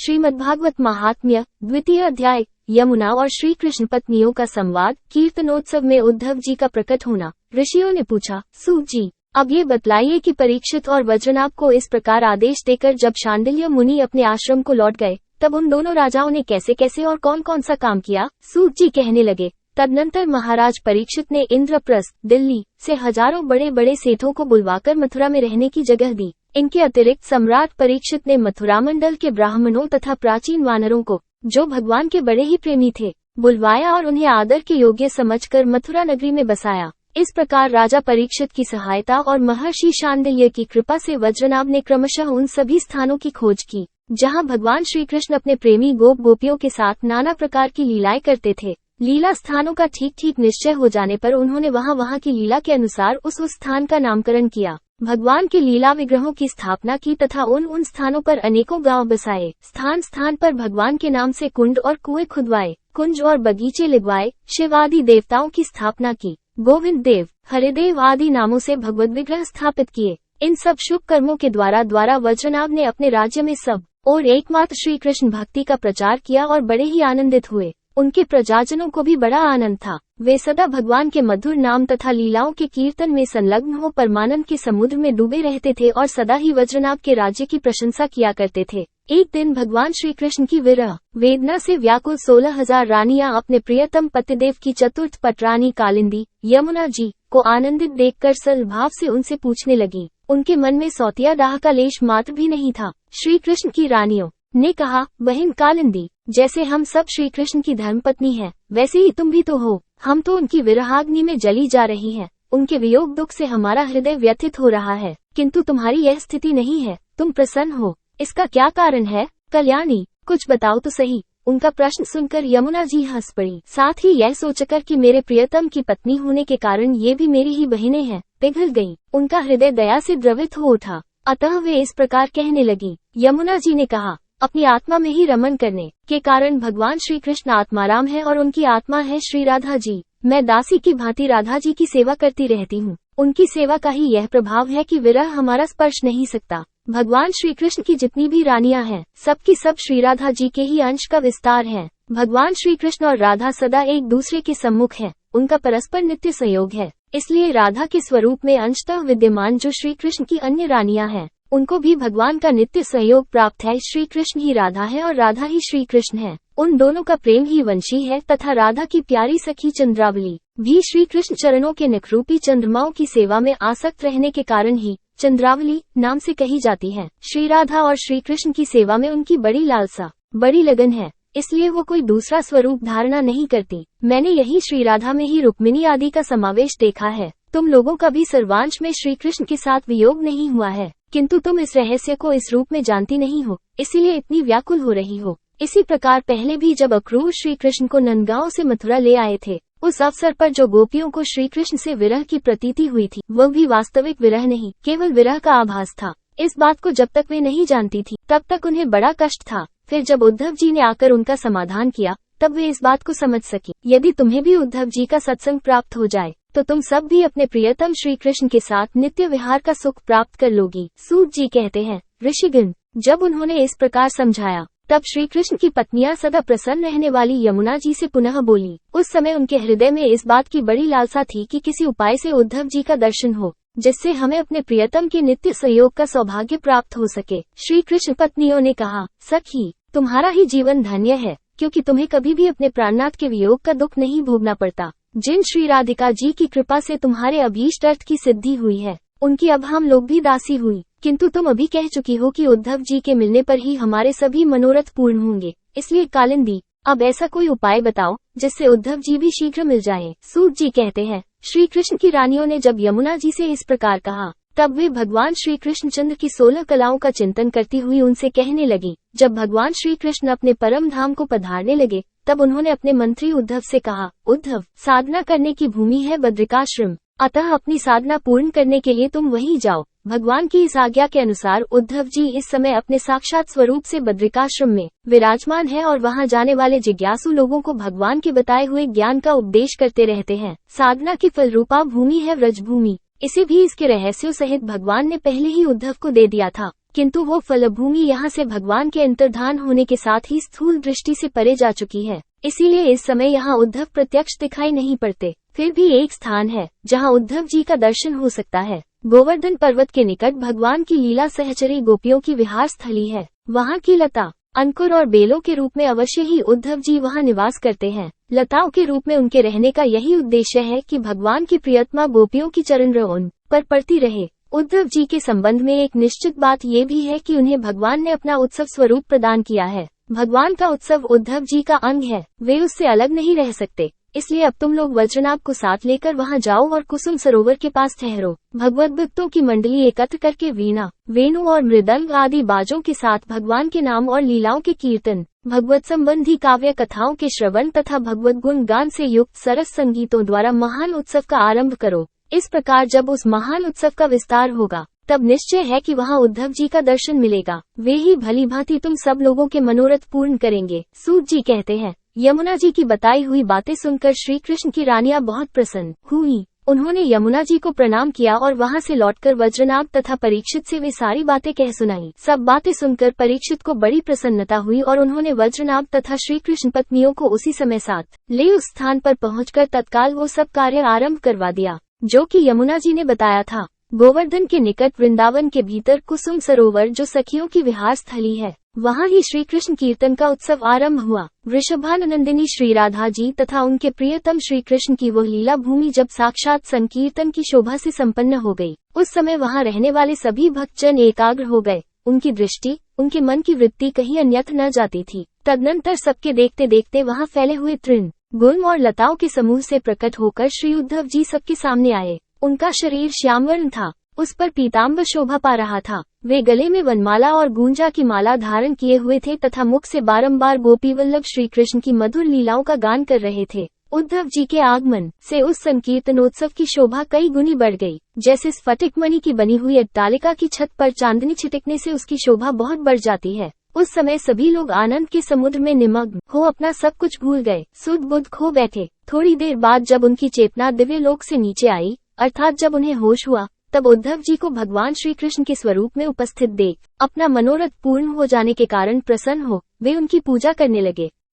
श्रीमद्भागवत महात्म्य द्वितीय अध्याय यमुना और श्री कृष्ण पत्नियों का संवाद। कीर्तनोत्सव में उद्धव जी का प्रकट होना। ऋषियों ने पूछा, सूत जी, अब ये बतलाइए कि परीक्षित और वज्रनाभ को इस प्रकार आदेश देकर जब शांडिल्य मुनि अपने आश्रम को लौट गए, तब उन दोनों राजाओं ने कैसे कैसे और कौन कौन सा काम किया। सूत जी कहने लगे, तदनंतर महाराज परीक्षित ने इंद्रप्रस्थ दिल्ली से हजारों बड़े बड़े सेठों को बुलवाकर मथुरा में रहने की जगह दी। इनके अतिरिक्त सम्राट परीक्षित ने मथुरा मंडल के ब्राह्मणों तथा प्राचीन वानरों को, जो भगवान के बड़े ही प्रेमी थे, बुलवाया और उन्हें आदर के योग्य समझकर मथुरा नगरी में बसाया। इस प्रकार राजा परीक्षित की सहायता और महर्षि शांडिल्य की कृपा से वज्रनाभ ने क्रमशः उन सभी स्थानों की खोज की जहां भगवान श्री कृष्ण अपने प्रेमी गोप गोपियों के साथ नाना प्रकार की लीलाएं करते थे। लीला स्थानों का ठीक ठीक निश्चय हो जाने पर उन्होंने वहां की लीला के अनुसार उस स्थान का नामकरण किया, भगवान के लीला विग्रहों की स्थापना की तथा उन स्थानों पर अनेकों गांव बसाए। स्थान स्थान पर भगवान के नाम से कुंड और कुएं खुदवाए, कुंज और बगीचे लगवाए। शिव आदि देवताओं की स्थापना की, गोविंद देव, हरिदेव आदि नामों से भगवत विग्रह स्थापित किए। इन सब शुभ कर्मों के द्वारा वज्रनाभ ने अपने राज्य में सब और एकमात्र श्री कृष्ण भक्ति का प्रचार किया और बड़े ही आनंदित हुए। उनके प्रजाजनों को भी बड़ा आनंद था। वे सदा भगवान के मधुर नाम तथा लीलाओं के कीर्तन में संलग्न हो परमानंद के समुद्र में डूबे रहते थे और सदा ही वज्रनाभ के राज्य की प्रशंसा किया करते थे। एक दिन भगवान श्री कृष्ण की विरह वेदना से व्याकुल 16,000 रानियां अपने प्रियतम पतिदेव की चतुर्थ पटरानी कालिंदी यमुना जी को आनंदित देखकर सरल भाव से उनसे पूछने लगी। उनके मन में सौतिया दाह का लेश मात्र भी नहीं था। श्री कृष्ण की रानियों ने कहा, बहन कालिंदी, जैसे हम सब श्री कृष्ण की धर्मपत्नी हैं, वैसे ही तुम भी तो हो। हम तो उनकी विरहाग्नि में जली जा रही हैं। उनके वियोग दुख से हमारा हृदय व्यथित हो रहा है, किंतु तुम्हारी यह स्थिति नहीं है। तुम प्रसन्न हो, इसका क्या कारण है? कल्याणी, कुछ बताओ तो सही। उनका प्रश्न सुनकर यमुना जी हंस पड़ी, साथ ही यह सोचकर कि मेरे प्रियतम की पत्नी होने के कारण ये भी मेरी ही बहनें हैं, पिघल गई। उनका हृदय दया से द्रवित हो उठा। अतः वे इस प्रकार कहने लगी। यमुना जी ने कहा, अपनी आत्मा में ही रमन करने के कारण भगवान श्री कृष्ण आत्माराम है और उनकी आत्मा है श्री राधा जी। मैं दासी की भांति राधा जी की सेवा करती रहती हूँ। उनकी सेवा का ही यह प्रभाव है कि विरह हमारा स्पर्श नहीं सकता। भगवान श्री कृष्ण की जितनी भी रानियां हैं, सबकी सब श्री राधा जी के ही अंश का विस्तार है। भगवान श्री कृष्ण और राधा सदा एक दूसरे के सम्मुख हैं। उनका परस्पर नित्य संयोग है। इसलिए राधा के स्वरूप में अंशतः विद्यमान जो श्री कृष्ण की अन्य रानियां हैं, उनको भी भगवान का नित्य सहयोग प्राप्त है। श्री कृष्ण ही राधा है और राधा ही श्री कृष्ण है। उन दोनों का प्रेम ही वंशी है तथा राधा की प्यारी सखी चंद्रावली भी श्री कृष्ण चरणों के नखरूपी चंद्रमाओं की सेवा में आसक्त रहने के कारण ही चंद्रावली नाम से कही जाती है। श्री राधा और श्री कृष्ण की सेवा में उनकी बड़ी लालसा, बड़ी लगन है, इसलिए वो कोई दूसरा स्वरूप धारणा नहीं करती। मैंने यही श्री राधा में ही रुक्मिणी आदि का समावेश देखा है। तुम लोगों का भी सर्वांश में श्री कृष्ण के साथ वियोग नहीं हुआ है, किंतु तुम इस रहस्य को इस रूप में जानती नहीं हो, इसीलिए इतनी व्याकुल हो रही हो। इसी प्रकार पहले भी जब अक्रूर श्री कृष्ण को नंदगांव से मथुरा ले आए थे, उस अवसर पर जो गोपियों को श्री कृष्ण से विरह की प्रतीति हुई थी, वह भी वास्तविक विरह नहीं, केवल विरह का आभास था। इस बात को जब तक वे नहीं जानती थी, तब तक उन्हें बड़ा कष्ट था। फिर जब उद्धव जी ने आकर उनका समाधान किया, तब वे इस बात को समझ सकी। यदि तुम्हें भी उद्धव जी का सत्संग प्राप्त हो जाए, तो तुम सब भी अपने प्रियतम श्री कृष्ण के साथ नित्य विहार का सुख प्राप्त कर लोगी। सूत जी कहते हैं, ऋषिगण, जब उन्होंने इस प्रकार समझाया, तब श्री कृष्ण की पत्नियां सदा प्रसन्न रहने वाली यमुना जी से पुनः बोली। उस समय उनके हृदय में इस बात की बड़ी लालसा थी कि किसी उपाय से उद्धव जी का दर्शन हो, जिससे हमें अपने प्रियतम के नित्य सहयोग का सौभाग्य प्राप्त हो सके। श्री कृष्ण पत्नियों ने कहा, सखी, तुम्हारा ही जीवन धन्य है, क्योंकि तुम्हें कभी भी अपने प्राणनाथ के वियोग का दुख नहीं भोगना पड़ता। जिन श्री राधिका जी की कृपा से तुम्हारे अभीष्ट अर्थ की सिद्धि हुई है, उनकी अब हम लोग भी दासी हुई। किंतु तुम अभी कह चुकी हो कि उद्धव जी के मिलने पर ही हमारे सभी मनोरथ पूर्ण होंगे। इसलिए कालिंदी, अब ऐसा कोई उपाय बताओ जिससे उद्धव जी भी शीघ्र मिल जाएं। सूत जी कहते हैं, श्री कृष्ण की रानियों ने जब यमुना जी से इस प्रकार कहा, तब वे भगवान श्री कृष्ण चंद्र की 16 कलाओं का चिंतन करती हुई उनसे कहने लगी। जब भगवान श्री कृष्ण अपने परम धाम को पधारने लगे, तब उन्होंने अपने मंत्री उद्धव से कहा, उद्धव, साधना करने की भूमि है बद्रिकाश्रम, अतः अपनी साधना पूर्ण करने के लिए तुम वहीं जाओ। भगवान की इस आज्ञा के अनुसार उद्धव जी इस समय अपने साक्षात स्वरूप से बद्रिकाश्रम में विराजमान है और वहां जाने वाले जिज्ञासु लोगों को भगवान के बताए हुए ज्ञान का उपदेश करते रहते हैं। साधना की फलरूपा भूमि है व्रजभूमि। इसे भी इसके रहस्यों सहित भगवान ने पहले ही उद्धव को दे दिया था। किंतु वो फलभूमि यहाँ से भगवान के अंतर्धान होने के साथ ही स्थूल दृष्टि से परे जा चुकी है, इसीलिए इस समय यहाँ उद्धव प्रत्यक्ष दिखाई नहीं पड़ते। फिर भी एक स्थान है जहाँ उद्धव जी का दर्शन हो सकता है। गोवर्धन पर्वत के निकट भगवान की लीला सहचरी गोपियों की विहार स्थली है। वहाँ की लता, अंकुर और बेलों के रूप में अवश्य ही उद्धव जी वहाँ निवास करते हैं। लताओं के रूप में उनके रहने का यही उद्देश्य है कि भगवान की प्रियतमा गोपियों की चरण उन पर पड़ती रहे। उद्धव जी के संबंध में एक निश्चित बात ये भी है कि उन्हें भगवान ने अपना उत्सव स्वरूप प्रदान किया है। भगवान का उत्सव उद्धव जी का अंग है, वे उससे अलग नहीं रह सकते। इसलिए अब तुम लोग वज्रनाभ को साथ लेकर वहां जाओ और कुसुम सरोवर के पास ठहरो। भगवत भक्तों की मंडली एकत्र करके वीणा, वेणु और मृदंग आदि बाजों के साथ भगवान के नाम और लीलाओं के कीर्तन, भगवत संबंधी काव्य कथाओं के श्रवण तथा भगवत गुण गान से युक्त सरस संगीतों द्वारा महान उत्सव का आरंभ करो। इस प्रकार जब उस महान उत्सव का विस्तार होगा तब निश्चय है कि वहाँ उद्धव जी का दर्शन मिलेगा। वे ही भली भांति तुम सब लोगों के मनोरथ पूर्ण करेंगे। सूत जी कहते हैं, यमुना जी की बताई हुई बातें सुनकर श्री कृष्ण की रानियां बहुत प्रसन्न हुई। उन्होंने यमुना जी को प्रणाम किया और वहां से लौटकर वज्रनाभ तथा परीक्षित से वे सारी बातें कह सुनाई। सब बातें सुनकर परीक्षित को बड़ी प्रसन्नता हुई और उन्होंने वज्रनाभ तथा श्री कृष्ण पत्नियों को उसी समय साथ ले उस स्थान पर पहुंचकर तत्काल वो सब कार्य आरंभ करवा दिया जो कि यमुना जी ने बताया था। गोवर्धन के निकट वृंदावन के भीतर कुसुम सरोवर जो सखियों की विहार स्थली है, वहाँ ही श्री कृष्ण कीर्तन का उत्सव आरंभ हुआ। वृषभानंदिनी श्री राधा जी तथा उनके प्रियतम श्री कृष्ण की वह लीला भूमि जब साक्षात संकीर्तन की शोभा से संपन्न हो गई, उस समय वहाँ रहने वाले सभी भक्तजन एकाग्र हो गए। उनकी दृष्टि, उनके मन की वृत्ति कहीं अन्यत्र न जाती थी। तदनंतर सबके देखते देखते वहाँ फैले हुए तृण, गुल्म और लताओं के समूह से प्रकट होकर श्री उद्धव जी सबके सामने आए। उनका शरीर श्यामवर्ण था, उस पर पीताम्बर शोभा पा रहा था। वे गले में वनमाला और गूंजा की माला धारण किए हुए थे तथा मुख से बारंबार गोपीवल्लभ श्री कृष्ण की मधुर लीलाओं का गान कर रहे थे। उद्धव जी के आगमन से उस संकीर्तनोत्सव की शोभा कई गुनी बढ़ गई। जैसे स्फटिक मणि की बनी हुई अट्टालिका की छत पर चांदनी छिटकने से उसकी शोभा बहुत बढ़ जाती है। उस समय सभी लोग आनंद के समुद्र में निमग्न हो अपना सब कुछ भूल गए, सुध बुध खो बैठे। थोड़ी देर बाद जब उनकी चेतना दिव्य लोक से नीचे आई, अर्थात जब उन्हें होश हुआ, तब उद्धव जी को भगवान श्री कृष्ण के स्वरूप में उपस्थित देख अपना मनोरथ पूर्ण हो जाने के कारण प्रसन्न हो वे उनकी पूजा करने लगे।